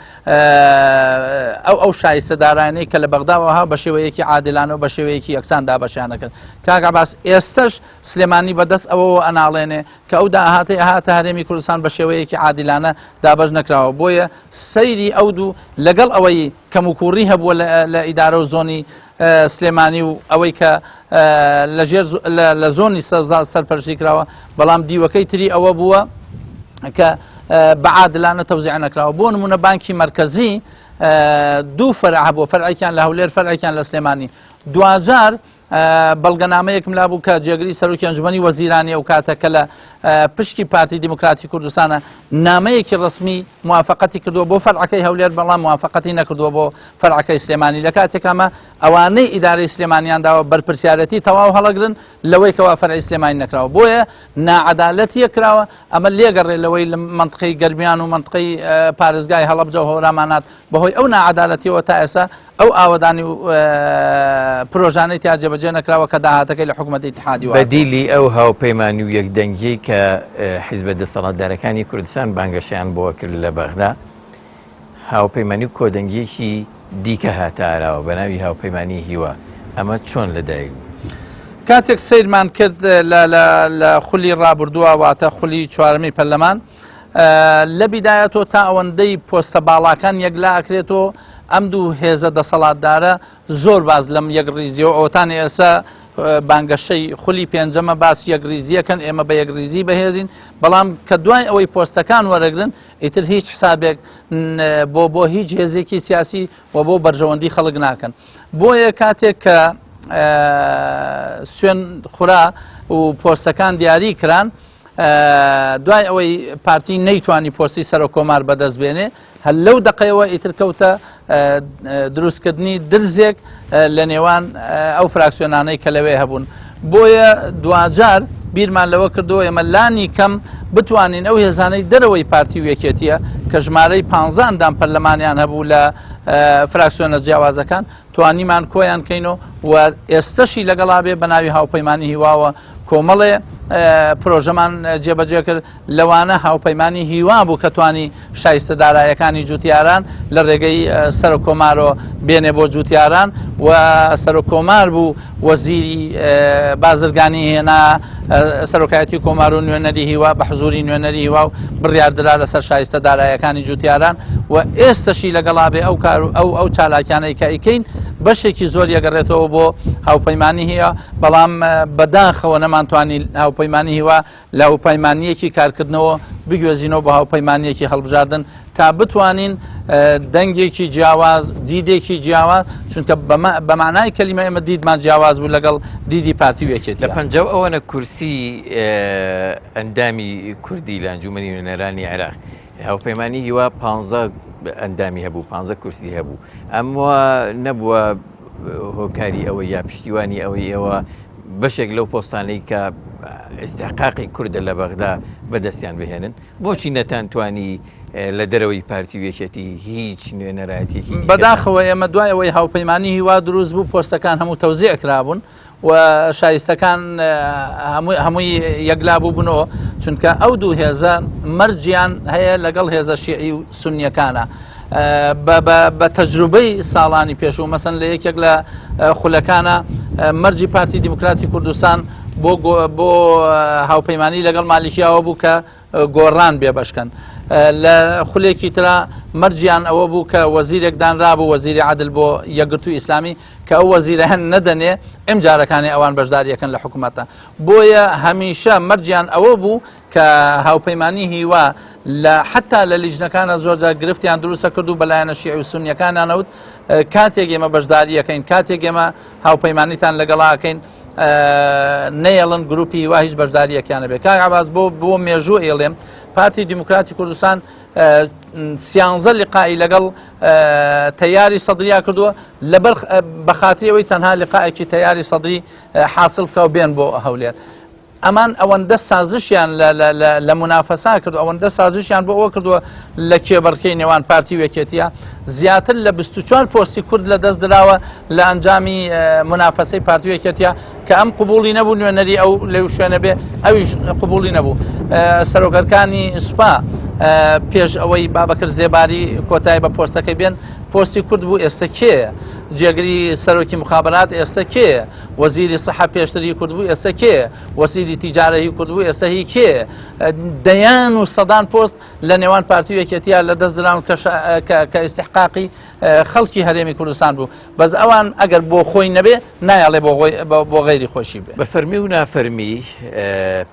ئەو شایستەدارانەی کە لە بەغداوەها بە شێوەیەکی عادلانە و بە شێوەیەکی یەکسان دابەشیان نەکرد. کاک عەباس ئێستش سلێمانی بەدەست ئەوەوە ئەناڵێنێ کە ئەو داهاتی ئەهاتە هەرێمی کوردستان بە شێوەیەکی عادلانە دابەش نەکراوە بۆیە سەیری ئەو دوو لەگەڵ ئەوەی کەموکوڕی هەبووە لە ئیدارە و زۆنی سلێمانی و ئەوەی کە لە زۆنی سەرپەرشتی کراوە بەڵام دیوەکەی تری ئەوە بووە کە بەعادلانە تەوزیع نەکراوە. بۆ نمونە بانکی مرکزی دوو فەرع هەبووە فەرعێکیان لە هەولێر فەرعێکیان لە سلێمانی. دوجار بەڵگەنامەیەکم لابوو کە جێگری سەرۆکی ئەنجومەنی وەزیرانی ئەو کاتە کە لە پشتی پارتی دیموکراتی کوردستانە نامەیەکی ڕسمی موافقەتی کردووە بۆ فەرعەکەی هەولێر بەڵام موافقەتی نەکردووە بۆ فەرعەکەی سلێمانی. لە کاتێکەمە ئەوانەی ئیدارەی سلێمانیانداوە بەرپرسیارەتی تەواو هەڵەگرن لەوەی کەوا فەرعی سلێمانی نەکراوە بۆیە ناعەدالەتیە کراوە. ئەمە لێگەڕێ لەوەی لە منطقەی گەرمیان و منطقەی پارێزگای هەڵەبجە و هەورامانات بەهۆی ئەو ناعەدالەتیەوە تا ئێستا ئەو ئاوەدانی و پرۆژانەی تا جێبەجێ نەکراوە کە داهاتەکەی لە حکوومەتی ئیتحادی وایە. بەدیلی ئەو هاوپەیمانی و یەکدەنگی کە حیزبە دەسەڵاتدارەکانی کوردستان بانگەشیان بۆ کرد لە بەغدا هاوپەیمانی و کۆدەنگیەکی دیکە هاتاراوە بە ناوی هاوپەیمانی هیوە. ئەمە چۆن لەدایک کاتێک سیرمان کرد لە خولی ڕابردووە واتە خولی چوارەمی پەرلەمان لە بیدایەتەوە تا ئەوەندەی پۆستە باڵاکان یەکلا ئەکرێتەوە ئەم دوو هێزە دەسەڵاتدارە زۆر باز لەم یەکڕیزیەوە ئەوەتانی ئێستا بانگەشەی خولی پێنجەمە باسی یەکریزیەکەن ئێمە بە یەکریزی بەهێزین بەڵام کە دوای ئەوەی پۆستەکان وەرەگرن ئیتر هیچ حسابێک بۆ هیچ هێزێکی سیاسی و بۆ بەرژەوەندی خەڵک ناکەن بۆیە کاتێک کە سوێن خورا و پۆستەکان دیاری کران دوای ئەوەی پارتی نەیتوانی پۆستی سەر و کۆمار بەدەست بێنێ هەل لەو دقەیەوە ئیتر کەوتە دروستکردنی درزێک لە نێوان ئەو فراکسیۆنانەی کە لەوێ هەبوون بۆیە دوجار بیرمان لەوە کردەوە ئێمە لانی کەم بتوانین ئەو هێزانەی دەرەوەی پارتی و یەکێتیە کە ژمارەی 15 ئەندام پەرلەمانیان هەبوو لە فراکسیۆنە جیاوازەکان توانیمان کۆیان کەینەوە و ئێستەشی لەگەڵا بێ بە ناوی هاوپەیمانی هیواوە کۆمەڵێ پرۆژەمان جێبەجێ کرد لەوانە هاوپەیمانی هیوا بوو کە توانی شایستە دارایەکانی جوتیاران لە ڕێگەی سەر و کۆمارۆ بێنێ بۆ جوتیاران و سەر و کۆمار بوو وەزیری بازرگانی هێنا سەرۆکایەتی کۆمار و نوێنەری هیوا بە حزوری نوێنەری هیوا و بڕیاردرا لەسەر شایستە دارایەکانی جوتیاران و ئێستەشی لەگەڵا بێ ئەو چالاکیانەی کە ئیکەین بەشێکی زۆر یەگەڕێتەوە بۆ هاوپەیمانی هەیە بەڵام بەداخەوە نەمانتوانی هاوپەیمانی هیوا لە هاوپەیمانیەکی کارکردنەوە بگوێزینەوە بە هاوپەیمانیەکی هەڵبژاردن تا بتوانین دەنگێکی جیاواز دیدێکی جیاواز چونکە بە معنای کەلیمە ئێمە دیدمان جیاواز بوو لەگەڵ دیدی پارتی و یەکێتی لە پەنجاو ئەوەنە کورسی ئەندامی کوردی لە ئەنجومەنی نوێنەرانی عێراق هاوپەیمانی هیوا 15 ئەندامی هەبوو 15 کورسی هەبوو ئەمە نەبووە هۆکاری ئەوە یا پشتیوانی ئەوەی ئێوە بەشێک لەو پۆستانەی کە ئستحقاقی کوردە لە بەغدا بەدەستیان بهێنن بۆچی نەتانتوانی لە دەرەوەی پارتی و یەکێتی هیچ نوێنەرایەتێکی بەداخەوە ئێمە دوای ئەوەی هاوپەیمانی هیوا دروست بوو پۆستەکان هەموو تەوزیع کرابوون و شایستەکان هەمووی یەکلا بوو بوونەوە چونکە ئەو دوو هێزە مەرجیان هەیە لەگەڵ هێزە شیعی و سونیەکانە بە تەجروبەی ساڵانی پێشوو مەسەن لە یەکێک لە خولەکانە مەرجی پارتی دیموکراتی کوردستان بۆ هاوپەیمانی لەگەڵ مالیکیاوە بوو کە گۆڕان بێ بەشکەن لە خولێکی ترا مەرجیان ئەوە بوو کە وەزیرێک دانرابوو وەزیری عادل بۆ یەکگرتووی ئیسلامی کە ئەو وەزیرە هەن نەدەنێ ئەم جارەکانی ئەوان بەشداریەکەن لە حکوومەتە بۆیە هەمیشە مەرجیان ئەوە بوو کە هاوپەیمانی هیوا لە حتا لە لیژنەکانە زۆرجار گرفتیان دروستە کرد و بەلایەنە شیعی و سونیەکانیانەوت کاتێک ئێمە بەشداریەکەین کاتێک ئێمە هاوپەیمانیتان لەگەڵاکەین نەیەڵن گروپی هیوا هیچ بەشداریەکیانە بێ کاک عەباس بۆ مێژوو ئێڵێم پارتی دیموکراتی کوردستان 13 لقائی لەگەڵ تەیاری سەدریا کردووە لەبەر بەخاتریەوەی تەنها لقایەکی تەیاری سەدری حاصل بکە و بێن بۆ هەولێر ئەمان ئەوەندە سازشیان لە منافەسا کردو ئەوەندە سازشیان بۆ ئەوە کردووە لە کێبەرکەی نێوان پارتی و یەکێتیە زیاتر لە 24 پۆستی کورد لە دەست دراوە لە ئەنجامی منافەسەی پارتی و یەکێتیە کە ئەم قبوڵی نەبوو نوێنەری ئەو لەو شوێنە بێ ئەویش قبوڵی نەبوو سەرۆکەرەکانی سوپا پێش ئەوەی بابەکر زێباری کۆتایی بە پۆستەکەی بێن پۆستی کورد بوو ئێستا کێیە جێگری سەرۆکی مخابرات ئێستا کێیە وەزیری سەحە پێشتری کورد بوو ئێستا کێیە وەزیری تیجارەتی کورد بوو ئێستا هی کێیە دەیان و سەدان پۆست لە نێوان پارتی و یەکێتیە لە دەست دراون کە ئیستحقاقی خەڵکی هەرێمی کوردستان بوو بەس ئەوان ئەگەر بۆ خۆی نەبێ نایەڵێ بۆ غەیری خۆشی بێ بە فەرمی و نافەرمی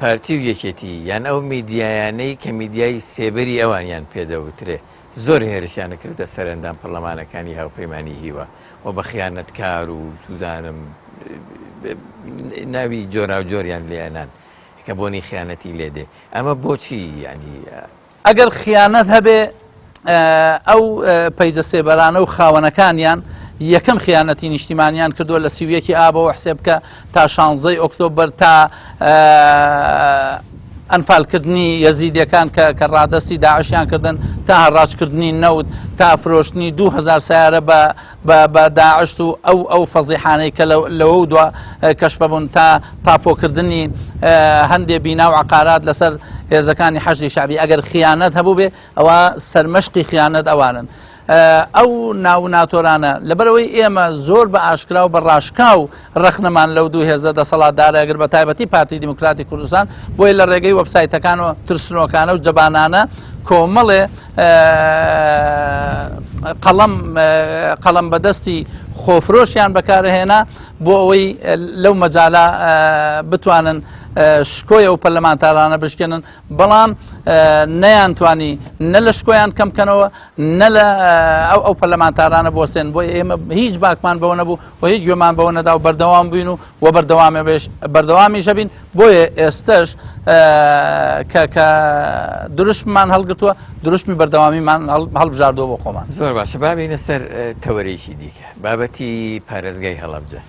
پارتی و یەکێتی یان ئەو میدیایانەی کە میدیای سێبەری ئەوانیان پێدەوترێ زۆر هێرشیانە کردە سەرەندام پەرلەمانەکانی هاوپەیمانی هیوا و بە خیانەتکار و سوزانم ناوی جۆرا و جۆریان لێنان کە بۆنی خیانەتی لێدێ ئەمە بۆچی ینی ئەگەر خیانەت هەبێ ئەو پەیدە سێبەرانە و خاوەنەکانیان یەکەم خیانەتی نیشتیمانیان کردووە لە 31 ئابەوە حسێب بکە تا 16 ئۆکتۆبەر تا ئەنفالکردنی یەزیدیەکان کە ڕادەستی داعشیان کردن تا هەڕاجکردنی نەوت تا فرۆشتنی 2000 سیارە بە داعشت و ئەو فەزیحانەی کە لەوە دووە کەشفە بوون تا تاپۆکردنی هەندێک بینا و عقارات لەسەر هێزەکانی حەشدی شعبی ئەگەر خیانەت هەبوو بێ ئەوە سەرمەشقی خیانەت ئەوانن ئەو ناو ناتۆرانە لەبەرەوەی ئێمە زۆر بە ئاشکرا و بە ڕاشکا و ڕەخنەمان لەو دوو هێزە دەسەڵاتدارە ئەگەر بە تایبەتی پارتی دیموکراتی کوردستان بۆیە لە ڕێگەی وەبسایتەکان و ترسنۆکانە و جەبانانە کۆمەڵێ قەڵەم بەدەستی خۆفرۆشیان بەکارهێنا بۆ ئەوەی لەو مەجاالە بتوانن شکۆیە و پەرلەمانتارانە بشکێنن بەڵام نەیانتوانی نە لە شکۆیان کەمکەنەوە نە لە ئەو پەرلەمانتارانە بۆسێن بۆ ئێمە هیچ باکمان بەوە نەبوو و هیچ گوێمان بەوە نەدا و بەردەوام بووین و بەردەوامی ژەبین بۆیە ئێستش کە دروشممان هەڵگرتووە دروشمی بەردەوامیمان هەڵبژاردووە بۆ خۆمان. زۆر باشە بابینە سەر تەوەرەیەکی دیکە بابەتی پارێزگای هەڵەبجە.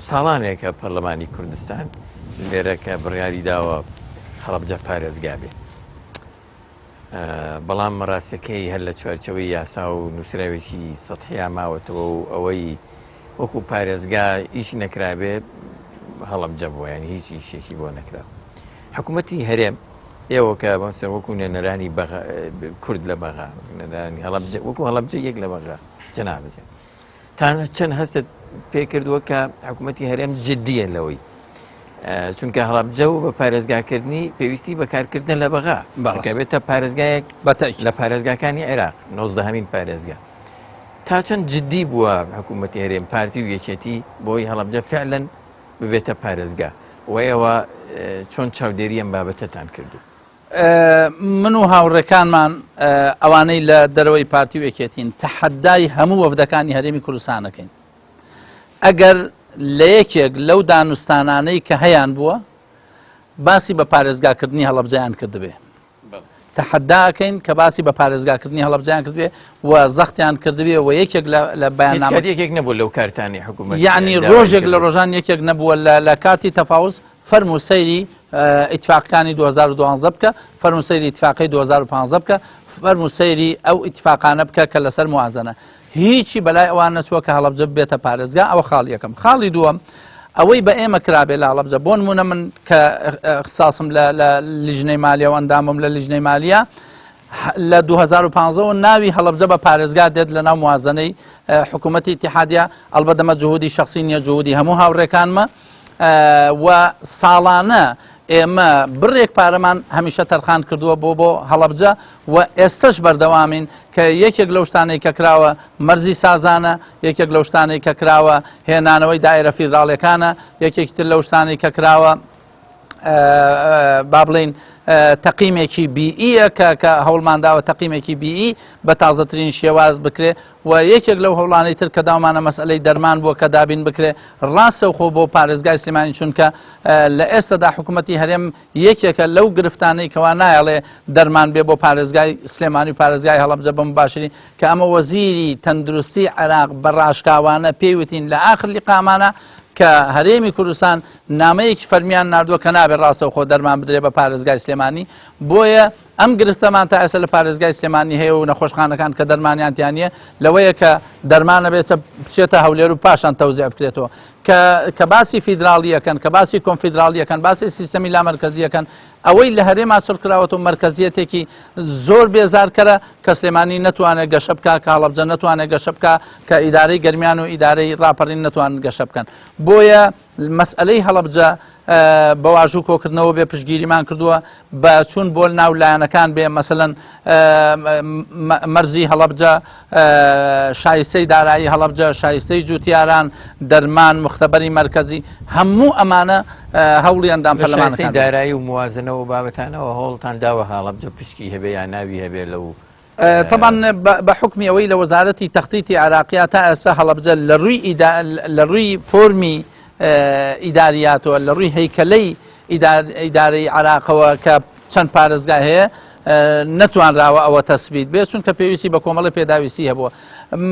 ساڵانێکە پەرلەمانی کوردستان لێرە کە بڕیاری داوە هەڵەبجە پارێزگا بێ بەڵام ڕاستەکەی هەر لە چوارچەوەی یاسا و نووسراوێکی سەتحیا ماوەتەوە و ئەوەی وەکو پارێزگا ئیش نەکرابێ هەڵەبجە بووە یانی هیچ ئیشێکی بۆ نەکرا. حکوومەتی هەرێم ئێوە کە بەسەر وەکو نێنەرانی کورد لە بەغا وەکو هەڵەبجە یەک لە بەغا جەنابەت تانە چەند هەستت پێ کردووە کە حکوومەتی هەرێم جددیە لەوەی چونکە هەڵەبجە و بە پارێزگاکردنی پێویستی بەکارکردن لە بەغا بێتە پارێزگایەک لە پارێزگاکانی عێراق 19هەمین پارێزگا تا چەند جددی بووە حکوومەتی هەرێم پارتی و یەکێتی بۆی هەڵەبجە فعلەن ببێتە پارێزگا و ئێوە چۆن چاودێریەم بابەتەتان کردو؟ من و هاوڕێکانمان ئەوانەی لە دەرەوەی پارتی و یەکێتین تەحەدای هەموو وەفدەکانی هەرێمی کوردستانەکەین ئەگەر لە یەکێک لەو دانوستانانەی کە هەیان بووە باسی بە پارێزگاکردنی هەڵەبجەیان کردبێ تەحەداکەین کە باسی بە پارێزگاکردنی هەڵەبجەیان کردبێ و زەختیان کردبێ و یەکێک لە بەیاننامە یەکێک نەبوو لەو کارتانی حکوومەت یعنی ڕۆژێک لە ڕۆژان یەکێک نەبووە لە کارتی تەفاوز فەرمو سەیری ئیتفاقەکانی 2012 بکە فەرمو سەیری ئیتفاقی 2015 بکە فەرمو سەیری ئەو ئیتفاقانە بکە کە لەسەر موازنە هیچی بەلای ئەوان نەچووە کە هەڵەبجە بێتە پارێزگا ئەوە خاڵ یەکەم. خاڵی دووەم ئەوەی بە ئێمە کرابێ لە هەڵەبجە بۆ نمونە من کە اختصاصم لە لیژنەی مالیە و ئەندامم لە لیژنەی مالیە لە 2015 ناوی هەڵەبجە بە پارێزگا دێت لە ناو موازنەی حکوومەتی ئیتیحادیە ئەلبەتە دەمە جوهودی شخصی نییە جوهودی هەموو هاوڕێکانمە و ساڵانە ئێمە بڕێک پارەمان هەمیشە تەرخان کردووە بۆ هەڵەبجە و ئێستش بەردەوامین کە یەکێک لەو شتانەی کە کراوە مەرزی سازانە یەکێک لەو شتانەی کە کراوە هێنانەوەی دایرە فیدراڵیەکانە یەکێکی تر لەو شتانەی کە کراوە با بڵین تەقیمێکی بیئیە کە هەوڵمانداوە تەقیمێکی بیئی بە تازەترین شێواز بکرێ و یەکێک لەو هەوڵانەی تر کە داوامانە مەسئلەی دەرمان بووە کە دابین بکرێ ڕاستە و خۆ بۆ پارێزگای سلێمانی چونکە لە ئێستادا حکوومەتی هەرێم یەکێکە لەو گرفتانەی کەوا نایەڵێ دەرمان بێ بۆ پارێزگای سلێمانی و پارێزگای هەڵەبجە بە مباشری کە ئەمە وەزیری تەندروستی عێراق بە ڕاشکاوانە پێیوتین لە ئاخر لیقامانە کە هەرێمی کوردستان نامەیەکی فەرمیان نردووە کە نابێت ڕاستە و خۆ دەرمان بدرێ بە پارێزگای سلێمانی بۆیە ئەم گرفتەمان تا ئێستا لە پارێزگای سلێمانی هەیە و نەخۆشخانەکان کە دەرمانیان نیە لەوەیە کە دەرمانە بێتە بچێتە هەولێر و پاشان تەوزیع بکرێتەوە کە باسی فیدراڵیەکەن کە باسی کۆنفیدراڵیەکەن باسی سیستەمی لامەرکەزیەکەن ئەوەی لە هەرێما چڕ کراوەتەوە مرکزیەتێکی زۆر بێزارکەرە کە سلێمانی نەتوانێت گەشە بکە کە هەڵەبجە نەتوانێت گەشە بکە کە ئیدارەی گەرمیان و ئیدارەی ڕاپەڕین نەتوانن گەشە بکەن بۆیە مەسئلەی هەڵەبجە بەواژوو کۆکردنەوە بێ پشتگیریمان کردووە بە چوون بۆ ناو لایەنەکان بێ مەسەلەن مەرزی هەڵەبجە شایستەی دارایی هەڵەبجە شایستەی جوتیاران دەرمان مختبەری مرکزی هەموو ئەمانە هەوڵیاندام پەرلەمانەکان دارایی و موازنەوە بابەتانەوە هەوڵتان داوە هەڵەبجە پشکی هەبێ یا ناوی هەبێ لەو طبعا بحكم ئەوەی لە وەزارەتی تەختیتی عراقیە تا ئێستا هەڵەبجە لە ڕووی فۆرمی ئیداریاتەوە لە ڕووی هەیکەلەی ئیدارەی عراقەوە کە چەند پارێزگای هەیە نەتوانراوە ئەوە تەسبیت بێت چونکە پێویستی بە کۆمەڵی پێداویستی هەبووە.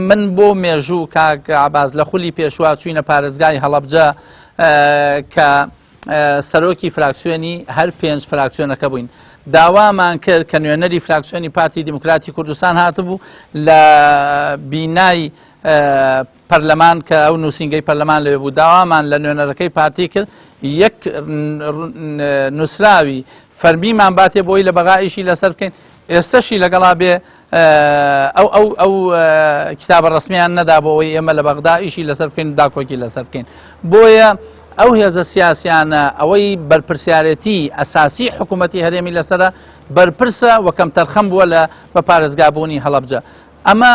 من بۆ مێژوو کاک عەباس لە خولی پێشوا چوینە پارێزگای هەڵەبجە کە سەرۆکی فراکسیۆنی هەر 5 فراکسیۆنەکە بووین داوامان کرد کە نوێنەری فراکسیۆنی پارتی دیموکراتی کوردستان هاتبوو لە بینای پەرلەمان کە ئەو نووسینگەی پەرلەمان لەوێ بوو داوامان لە نوێنەرەکەی پارتی کرد یەک نووسراوی فەرمیمان باتێ بۆی لە بەغا ئیشی لەسەر بکەین ئێستاشی لەگەڵا بێ ئەو کتابە ڕسمیان نەدا بۆ ئەوەی ئێمە لە بەغدا ئیشی لەسەر بکەین و داکۆکی لەسەر بکەین بۆیە ئەو هێزە سیاسیانە ئەوەی بەرپرسیارەتی ئەساسی حکوومەتی هەرێمی لەسرە بەرپرسە وەکەم تەرخەم بووە بە پارێزگابوونی هەڵەبجە. ئەمە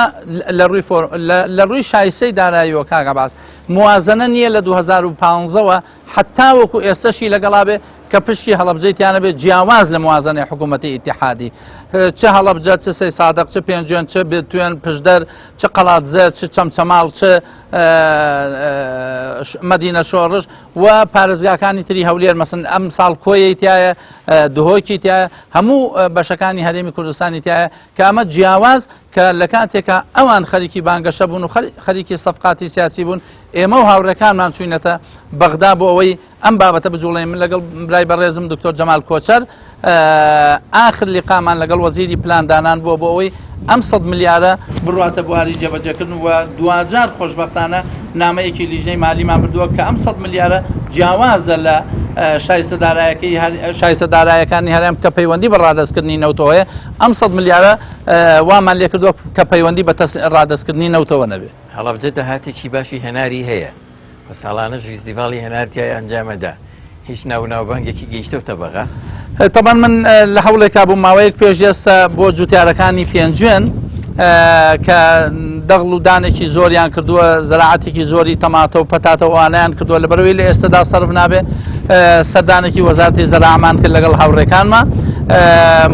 لە ڕووی شایستەی داراییەوە کاک عەباس موازنە نییە لە 2015ەوە حتا وەکو ئێستاشی لەگەڵا بێ کە پشتی هەڵەبجەیتیانە بێت جیاواز لە موازنەی حکوومەتی ئیتیحادی چه هەڵەبجە چ سەی سادق چ پێنجێن چ بێتوێن پشدەر چ قەڵاتزە چ چەمچەماڵ چ مەدینە شۆڕش و پارێزگاکانی تری هەولێر مەسن ئەم ساڵ کۆیەی تایە دهۆکی تایە هەموو بەشەکانی هەرێمی کوردستانی تایە کە ئەمە جیاواز کە لە کاتێکە ئەوان خەریکی بانگەشە بوون و خەریکی سەفقاتی سیاسی بوون ئێمە و هاوڕەکانمان چوینەتە بەغدا بۆ ئەوەی ئەم بابەتە بجوڵێ من لەگەڵ برای بەڕێزم دکتۆر جەمال کۆچەر ئاخر لیقامان لەگەڵ وەزیری پلاندانان بووە بۆ ئەوەی ئەم 100 ملیارە بڕاتە بواری جێبەجێکردن و دوجار خۆشبەختانە نامەیەکی لیژنەی مالیمان بردووە کە ئەم 100 ملیارە جیاوازە لە شایستە دارایەکانی هەرێم کە پەیوەندی بە ڕادەستکردنی نەوتەوەیە ئەم 100 ملیارە وامان لێ کردووە کە پەیوەندی بە ڕادەستکردنی نەوتەوە نەبێت. هەڵەبجە داهاتێکی باشی هەناری هەیە بە ساڵانەش فیستیڤاڵی هەنارتیای ئەنجامەدا هیچ ناوناوبانگێکی گەیشتەوتە بەغا. طبعا من لە هەوڵێکا بوو ماوەیەک پێشێستا بۆ جوتیارەکانی پێنجوێن کە دەغڵ و دانێکی زۆریان کردووە زەراعەتێکی زۆری تەماتە و پەتاتە وانیان کردووە لە بەرەوەی لە ئێستادا سەرف نابێ سەردانێکی وەزارەتی زەراعەمان کرد لەگەڵ هاوڕێکانمان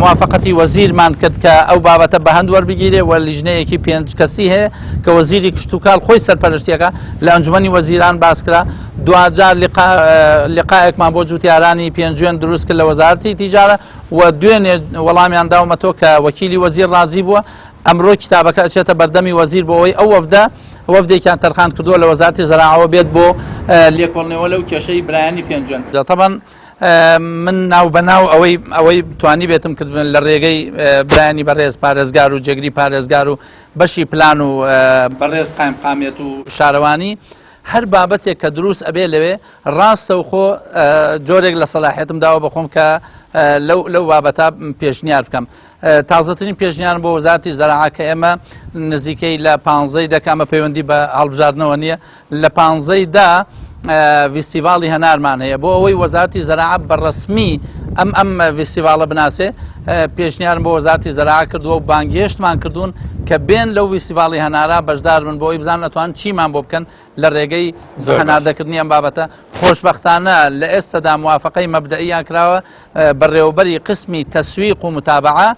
موافقەتی وەزیرمان کرد کە ئەو بابەتە بە هەند وەربگیرێ و لیژنەیەکی 5 کەسی هەیە کە وەزیری کشتتوکال خۆی سەرپەرشتیەکە لە ئەنجومەنی وەزیران باسکرا دوجار لقایەکمان بۆ جوتیارانی پێنجوێن دروست کرد لە وەزارەتی تیجارە و دوێنێ وەڵامیان داومەتەوە کە وەکیلی وەزیر ڕازی بووە ئەمڕۆ کتابەکە ئەچێتە بەردەمی وەزیر بۆ ئەوەی ئەو وەفدێکیان تەرخان کردووە لە وەزارەتی زەراعەوە بێت بۆ لێکۆڵنەوە لەو کێشەی برایانی پێنجوێن. طبعاً من ناو بەناو ئەوەی توانی بێتم کردن لە ڕێگەی برایانی بەڕێز پارێزگار و جێگری پارێزگار و بەشی پلان و بەڕێز قایمقامێت و شارەوانی هەر بابەتێک کە دروست ئەبێ لەوێ ڕاستە و خۆ جۆرێک لە سەلاحێتم داوە بەخۆم کە لەو بابەتا پێشنیار بکەم. تازەترین پێشنیان بۆ وەزارەتی زەراعە کە ئێمە نزیکەی لە 15 دەکەمە پەیوەندی بە هەڵبژاردنەوە نییە لە 15 فیستیڤاڵی هەنارمان هەیە بۆ ئەوەی وەزارەتی زەراعە بەڕەسمی ئەم فیستیڤاڵە بناسێ پێشنیارم بۆ وەزارەتی زەراعە کردووە و بانگهێشتمان کردوون کە بێن لەو فیستیڤاڵی هەنارا بەشدار بن بۆ ئەوی بزان ئەتوان چیمان بۆ بکەن لە ڕێگەی هەناردەکردنی ئەم بابەتە. خۆشبەختانە لە ئێستادا موافقەی مەبدەئیان کراوە بەڕێوەبەری قسمی تەسویق و متابعە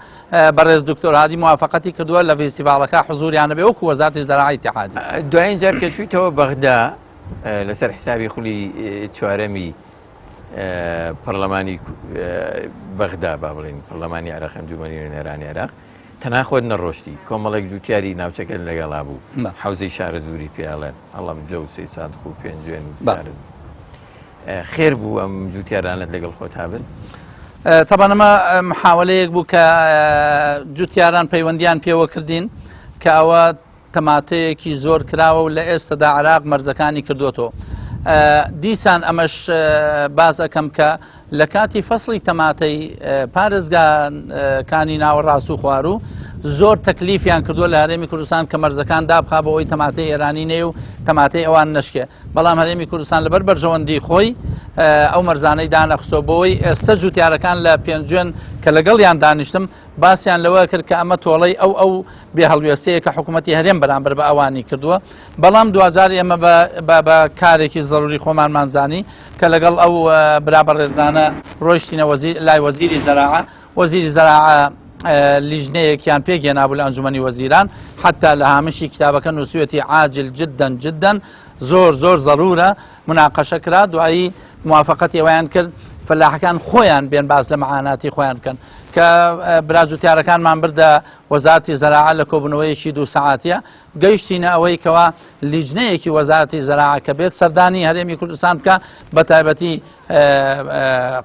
بەڕێز دکتۆر هادی موافقەتی کردووە لە فیستیڤاڵەکە حزوریانە بێ وەکو وەزارەتی زەراعەی ئیتیحادی. دوایین جار کە چوویتەوە بەغدا لەسەر حسابی خولی چوارەمی پەرلەمانی بەغدا با بڵێن پەرلەمانی عێراق ئەنجومەنی نوێنەرانی عێراق تەناخۆت نەڕۆشتی کۆمەڵێک جوتیاری ناوچەکە لەگەڵا بوو حوزەی شارە زووری پێڵێن هەڵام جە و سەی سادق و پێنجوێن خێر بوو ئەم جوتیارانت لەگەڵ خۆت هابێت. طبعا ئەمە محاولەیەک بوو کە جوتیاران پەیوەندیان پێوە کردین کە ئەوە تەماتەیەکی زۆر کراوە و لە ئێستادا عێراق مەرزەکانی کردوەوە. دیسان ئەمەش باز ئەەکەم کە لە کاتی فەسڵی تەماتەی پارێزگاکانی ناوە ڕاست و خوار و زۆر تەکلیفیان کردووە لە هەرێمی کوردستان کە مەرزەکان دابخا بە ئەوەی تەماتەی ئێرانی نێ و تەماتەی ئەوان نشکێ بەڵام هەرێمی کوردستان لەبەر بەرژەوەندی خۆی ئەو مەرزانەی دانەخستۆ بۆەوەی ئێستا جوتیارەکان لە پێنجوێن کە لەگەڵیان دانیشتم باسییان لەوە کرد کە ئەمە تۆڵەی ئەو بێ هەڵوێستەیە کە حکوومەتی هەرێم بەرامبەر بە ئەوانی کردووە بەڵام دوجار ئێمە بە کارێکی زەروری خۆمانمانزانی کە لەگەڵ ئەو برابەڕێزانە ڕۆیشتینە لای وەزیری زەراعە وەزیری زەراعە لیژنەیەکیان پێگەێنابوو لە ئەنجومەنی وەزیران حتا لە هامشی کتابەکە نووسویەتی عاجل جددن زۆر ضرورە مناقەشە کرا دوایی موافقەتی ئەویان کرد فەلاحەکان خۆیان بێن باز لە مەعاناتی خۆیان بکەن کە براجوتیارەکانمان بردە وەزارەتی زەراعە لە کۆبوونەوەیەکی 2 سەعاتیە گەیشتینە ئەوەی کەوا لیژنەیەکی وەزارەتی زەراعە کە بێت سەردانی هەرێمی کوردستان بکە بە تایبەتی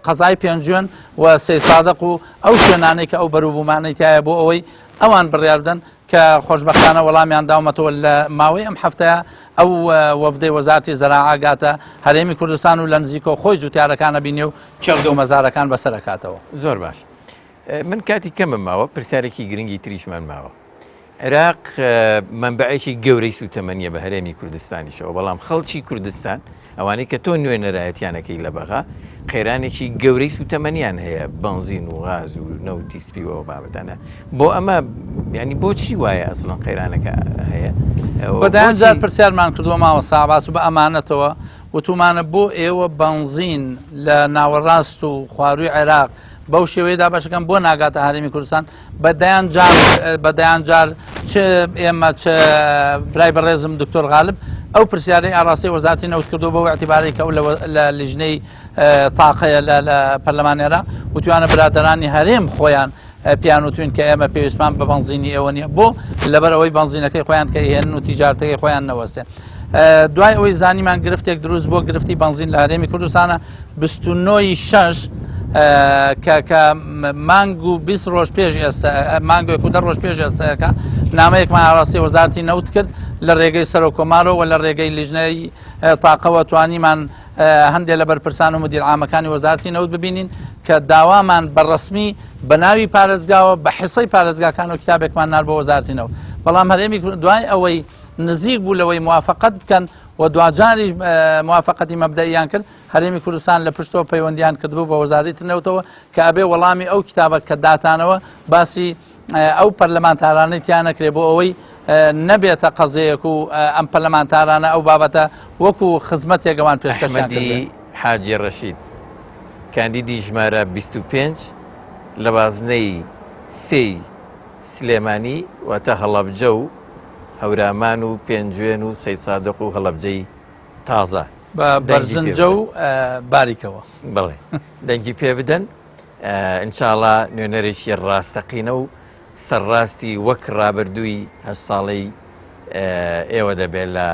قەزای پێنجوێن و سەی سادق و ئەو شوێنانەی کە ئەو بەرووبوومانەی تایە بۆ ئەوەی ئەوان بڕیاردن کە خۆشبەختانە وەڵامیان داومەتەوە لە ماوەی ئەم هەفتەیە ئەو وەفدەی وەزارەتی زەراعە گاتە هەرێمی کوردستان و لە نزیکۆ خۆی جوتیارەکانە بینێ و کێڵگە و مەزارەکان بەسەرەکاتەوە. زۆر باش. من کاتی کەمم ماوە پرسیارێکی گرنگی تریشمان ماوە. عێراق منبعێکی گەورەی سوتەمەنیە بە هەرێمی کوردستانیشەوە بەڵام خەڵکی کوردستان ئەوانەی کە تۆ نوێنەرایەتیانەکەی لە بەغا قەیرانێکی گەورەی سوتەمەنیان هەیە بنزین و غاز و نەوتی سپیەوە بابەتانە بۆ ئەمە ینی بۆچی وایە ئەسڵەن قەیرانەکە هەیە بەدایان جار پرسیارمان کردووە ماوە ساباس و بە ئەمانەتەوە وتومانە بۆ ئێوە بنزین لە ناوەڕاست و خواروی عێراق بەو شێوەیەدا باشەکەم بۆ ناگاتە هەرێمی کوردستان بەدایان جار چ ئێمە چ برای بەڕێزم دکتۆر غالب ئەو پرسیارەی ئاڕاستی وەزارەتی نەوت کردو بەو اعتیبارەی کە ئەو لە لیژنەی تاقەیە لە پەرلەمانێرا وتوانە برادەرانی هەرێم خۆیان پیان وتوین کە ئێمە پێویستمان بە بنزینی ئێوە نییە بۆ لەبەرەوەی بنزینەکەی خۆیان کە هێنن و تیجارەتەکەی خۆیان نەوەستێن دوای ئەوەی زانیمان گرفتێک دروست بۆ گرفتی بنزین لە هەرێمی کوردستانە 29 کە مانگ و 20 ڕۆژ پێش ئێستا مانگوێک و 10 ڕۆژ پێش ئێستاەکە نامەیەکمان ئاڕاستی وەزارەتی نەوت کرد لە ڕێگەی سەرۆک کۆمارەوە و لە ڕێگەی لیژنەی تاقەوە توانیمان هەندێک لە بەرپرسان و مدیر عامەکانی وەزارەتی نەوت ببینین کە داوامان بەڕسمی بە ناوی پارێزگاوە بە حیسەی پارێزگاکان و کتابێکمان نار بۆ وەزارەتی نەوت بەڵام هەرێمی دوای ئەوەی نزیک بوو لەوەی موافقت بکەن و دوجاریش موافقەتی مەبدەئیان کرد هەرێمی کوردستان لە پشتەوە پەیوەندیان کردبوو بە وەزارەتی نەوتەوە کە ئەبێ وەڵامی ئەو کتابە کە داتانەوە باسی ئەو پەرلەمانتارانەی تیان نەکرێ بۆ ئەوەی نەبێتە قەزەیەک و ئەم پەرلەمانتارانە ئەو بابەتە وەکو خزمەتێکەوان پێشکەشیان کردێ. حاجی ڕەشید کاندیدی ژمارە 25 لە بازنەی سێی سلێمانی واتە هەڵەبجە و هەورامان و پێنجوێن و سەید سادق و هەڵەبجەی تازە بە بەرزنجە و باریکەوە بڵێ دەنگی پێ بدەن ئینشاڵا نوێنەرێکی ڕاستەقینە و سەرڕاستی وەک ڕابردووی هەشت ساڵەی ئێوە دەبێت لە